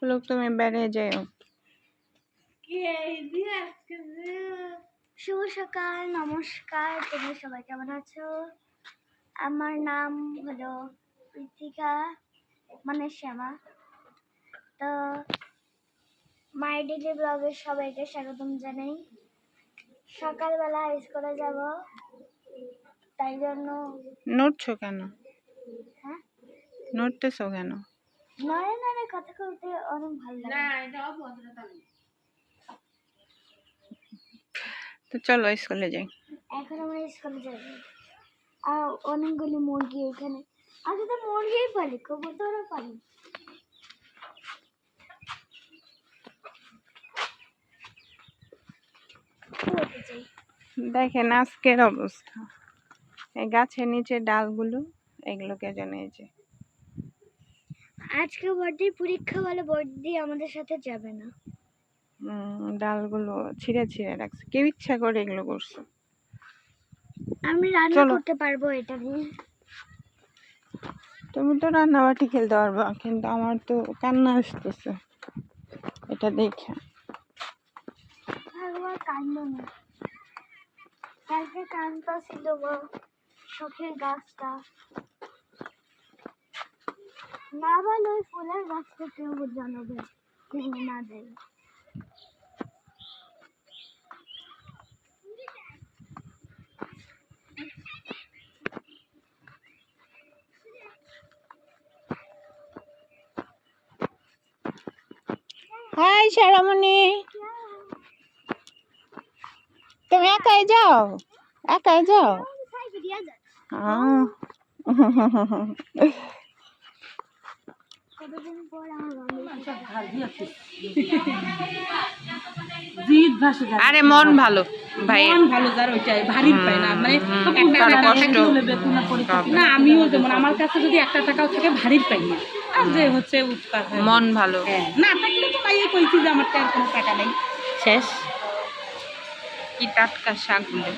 লোক তুমি বেড়ে যাও। শুভ সকাল, নমস্কার। তোমরা সবাই কেমন আছো? আমার নাম হলো প্রীতিকা, মানে শ্যামা। তো মাই ডেইলি ব্লগে সবাইকে স্বাগতম জানাই। সকালবেলা স্কুলে যাব, তাই জন্য। নড়ছো কেন? হ্যাঁ, নড়তেছো কেন? নয় নয় কথা বলতে অনেক ভালো লাগে। তো চলো স্কুলে যাই। এখন আমরা স্কুলে যাব, আর অনেকগুলি মুরগি এখানে আছে। তো মুরগিই পালি, কবুতরও পালি। দেখেন আজকের অবস্থা, এই গাছের নিচে ডালগুলো, এগুলোকে জানিয়েছে আজকে বর্দির পরীক্ষা, বলে বর্দি আমাদের সাথে যাবে না। ডালগুলো ছিঁড়ে ছিঁড়ে রাখছে, কেউ ইচ্ছা করে এগুলো করছে। আমি রান্না করতে পারবো এটা দিয়ে। তুমি তো রান্নাবাটি খেলতে পারবা, কিন্তু আমার তো কান্না আসতেছে এটা দেখে। একবার কান্দ না, কালকে কান্দা ছিল শখের গাছটা না, ভালো ওই ফুলের গাছটা কেউ জানাবে, ভেঙে না দেয়। হাই শারামণি, তুমি একাই যাও? একাই যাও? কতদিন পর আমার আরে মন ভালো ভাই, মন ভালো যার ওইটাই ভারী পায় না, মানে কষ্ট না। আমিও যেমন আমার কাছে যদি 1 টাকাও থাকে ভারী পাই না, আর যে হচ্ছে উপকার হয়। মন ভালো না থাকলে তো তাই কইছি যে আমার তো আর কোনো টাকা নেই, শেষ। কি টাটকা শাকগুলো।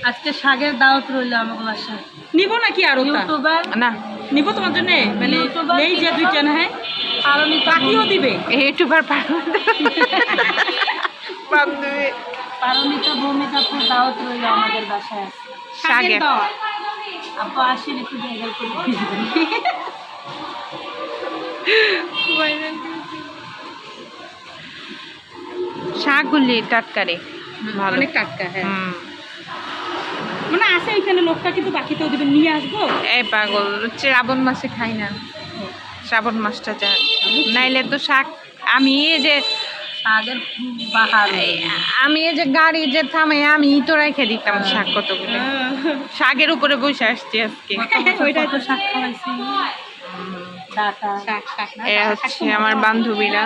আজকে শাকের দাওয়াত রইল আমার বাসায়। নিব নাকি আরো ইউটিউবার? না নিব তোমার জন্য, মানে এই যে দুইটা না, হ্যাঁ বাকিও দিবে ইউটিউবার পারমিতা ভূমিকাপুর দাওয়াত রইল আমাদের বাসায়। শাকের দাওয়াত আপু আসেন, একটু জায়গা করে শাকগুলি টাটকারে ভালো, অনেক টাটকা। হ্যাঁ মানে আসে ওইখানে লোকটা, কিন্তু বাকিতেও দিবেন, নিয়ে আসবো। এই পাগল, শ্রাবণ মাসে খাই না, শ্রাবণ মাসটা যা, নাইলে তো শাক আমি এই যে শাকের বাহার, আমি এই যে গাড়ি যে থামে আমি তো রেখে দিতাম শাক কতগুলো, শাকের উপরে বসে আসছি আজকে। ওইটাই তো শাক খাওয়াইছি, ডাটা শাক। এরা হচ্ছে আমার বান্ধবীরা।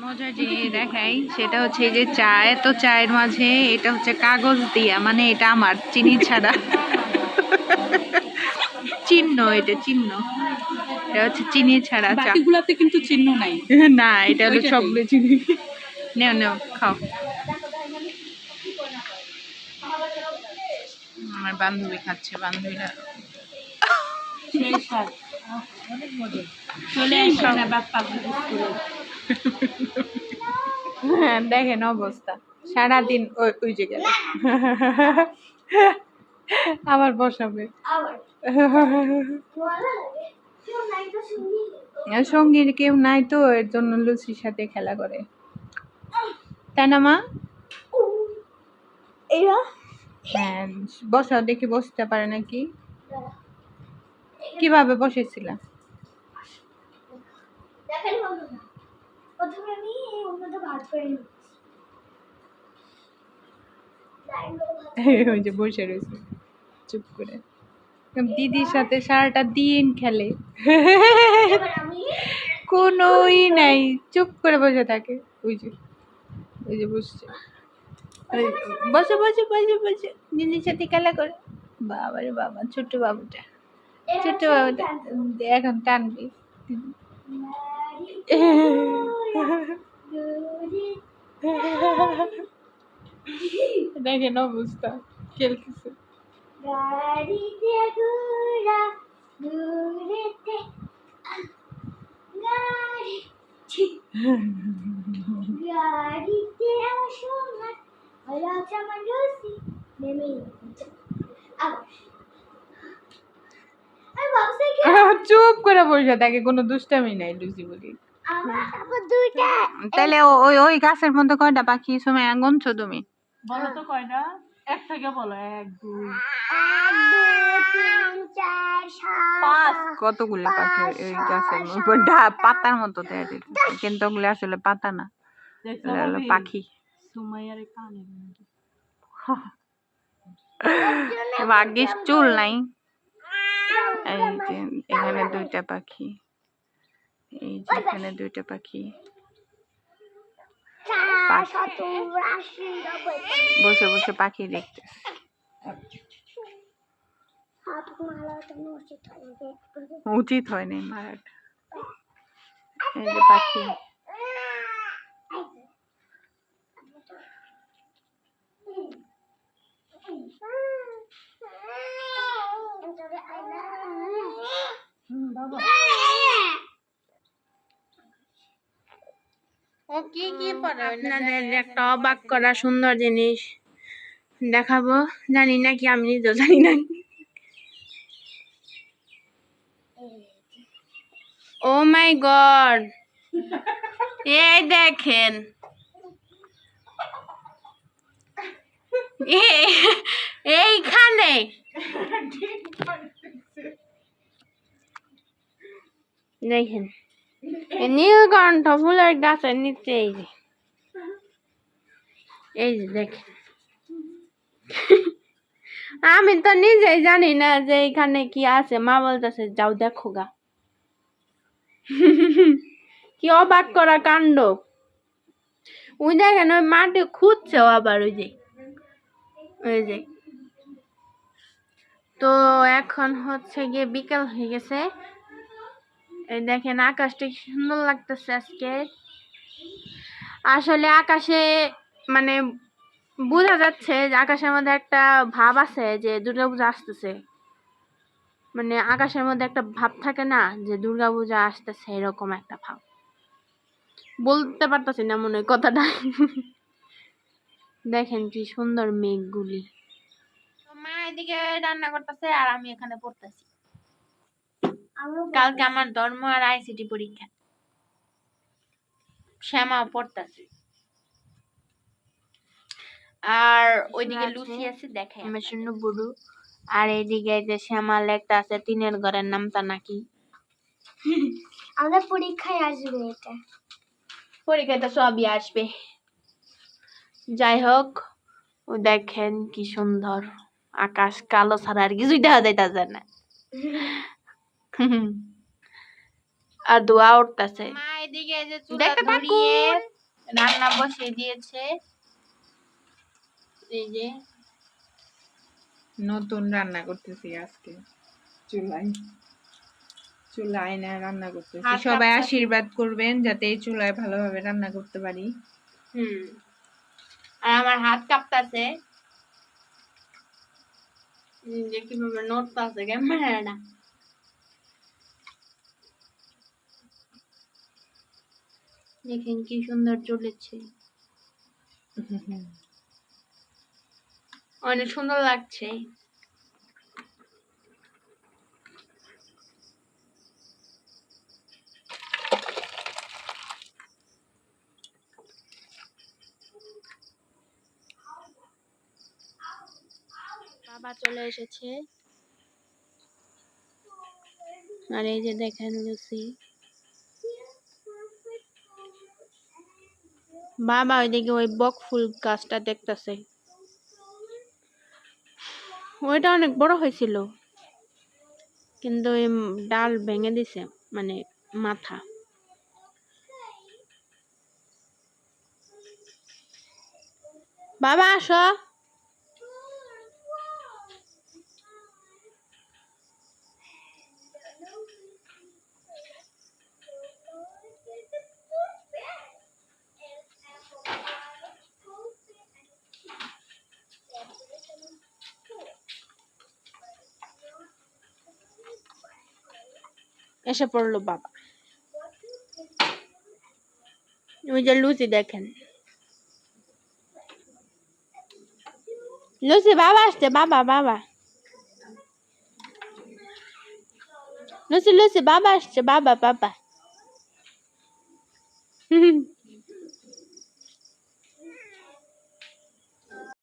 মজার জিনিস দেখাই, সেটা হচ্ছে এই যে চায়, তো চায়ের মাঝে এটা হচ্ছে কাগজ দিয়া, মানে এটা আমার চিনি ছাড়া চিহ্ন, এটা চিহ্ন, এটা হচ্ছে চিনি ছাড়া চা। বাকিগুলাতে কিন্তু চিহ্ন নাই। না, এটা হলো সবগুলো চিনি। নেও নেও খাও। আমার বান্ধবী খাচ্ছে, বান্ধবীরা হ্যাঁ দেখেন অবস্থা, সারাদিন ওই যে গেল আবার বসাবে। সঙ্গীর কেউ নাই তো, এর জন্য লুচির সাথে খেলা করে, তাই না মা? হ্যাঁ বসাও দেখি, বসতে পারে নাকি। কিভাবে বসেছিল? ওই যে বসে রয়েছে চুপ করে, দিদির সাথে সারাটা দিন খেলে, কোনোই নাই, চুপ করে বসে থাকে। ওই যে বসছে, বসে বসে বসে বসে দিদির সাথে খেলা করে। বাবারে বাবা, ছোট্ট বাবুটা এখন টানবি। দেখেন অবস্থা খেলতেছে। গাড়িতে ঘোড়া দূরেতে গাড়ি গাড়িতে আসো না রাজা মানুষি নেমে চুপ করে বসে থাকে, কোনো দুষ্টামি নাই লুচি বলি। আমার দুইটা তাহলে ওই ওই গাছের মধ্যে কয়টা পাখি সময় গুনছো তুমি? বলো তো কয়টা, এক থেকে বলো, 1 2 1 2 3 4 5 5 কতগুলো পাখি ওই গাছের মধ্যে পাতার মতো দেয়া দিতেছে, কিন্তু ওগুলো আসলে পাতা না, দেখছো ওগুলো হলো ভাবি? পাখি। সুমাইয়ার কানে মধ্যে। ভাগ্যিস চুল নাই। এই যে এখানে দুইটা পাখি, এই যে এখানে দুইটা পাখি বসে বসে পাখি দেখতেছে। উচিত হয়নি মারাটা। এই যে পাখি, ও কি কি পড়ে আপনাদের একটা অবাক করা সুন্দর জিনিস দেখাবো, জানি না কি, আমি নিজেও জানি না। ও মাই গড, এই দেখেন, এইখানে দেখেন নীলকণ্ঠ ফুলের গাছের নিচে, এই যে দেখেন, আমি তো নিজেই জানি না যে এখানে কি আছে, মা বলতেছে যাও দেখো গা। কি অবাক করা কাণ্ড। ওই দেখেন ওই মাটি খুঁজছেও আবার, ওই যে ওই যে। তো এখন হচ্ছে গিয়ে বিকেল হয়ে গেছে, এই দেখেন আকাশটা কি সুন্দর লাগতেছে আজকে। আসলে আকাশে মানে বোঝা যাচ্ছে যে আকাশের মধ্যে একটা ভাব আছে যে দুর্গাপূজা আসতেছে, মানে আকাশের মধ্যে একটা ভাব থাকে না যে দুর্গাপূজা আসতেছে, এরকম একটা ভাব। বলতে পারতেছি না মনে হয় কথাটা। দেখেন কি সুন্দর মেঘগুলি। মা এদিকে রান্না করতেছে আর আমি এখানে পড়তেছি। কালকে আমার ধর্ম আর আইসিটি পরীক্ষা, শ্যামা পড়তেছে, আর ওইদিকে লুচি আছে দেখে আমার শূন্য বুড়ু, আর এইদিকে যে শ্যামা লেখটা আছে টিনের ঘরের নামটা নাকি। আমাদের পরীক্ষায় আসবে এটা, পরীক্ষায় তো সবই আসবে। যাই হোক, ও দেখেন কি সুন্দর আকাশ, কালো ছাড়া আর কিছুই দেখা যাইতাছে না। আর ধোয়া উঠতেছে। মা এদিকে যে চুলা ধরিয়ে রান্না বসিয়ে দিয়েছে, এই যে নতুন রান্না করতেছি আজকে, চুলায় না রান্না করতেছি। সবাই আশীর্বাদ করবেন যাতে এই চুলায় ভালোভাবে রান্না করতে পারি। আর আমার হাত কাঁপতাছে, যে কিভাবে নড়তাছে ক্যামেরাটা। দেখেন কি সুন্দর চলেছে, অনেক সুন্দর লাগছে। বাবা চলে এসেছে, আর এই যে দেখেন লুচি। বাবা ওইদিকে ওই বক ফুল গাছটা দেখতেছে, ওইটা অনেক বড় হয়েছিল কিন্তু ওই ডাল ভেঙে দিছে, মানে মাথা। বাবা আসো, এসে পড়লো বাবা। ওই যে লুচি দেখেন, লুচি বাবা আসছে, বাবা বাবা, লুচি লুচি বাবা আসছে, বাবা বাবা।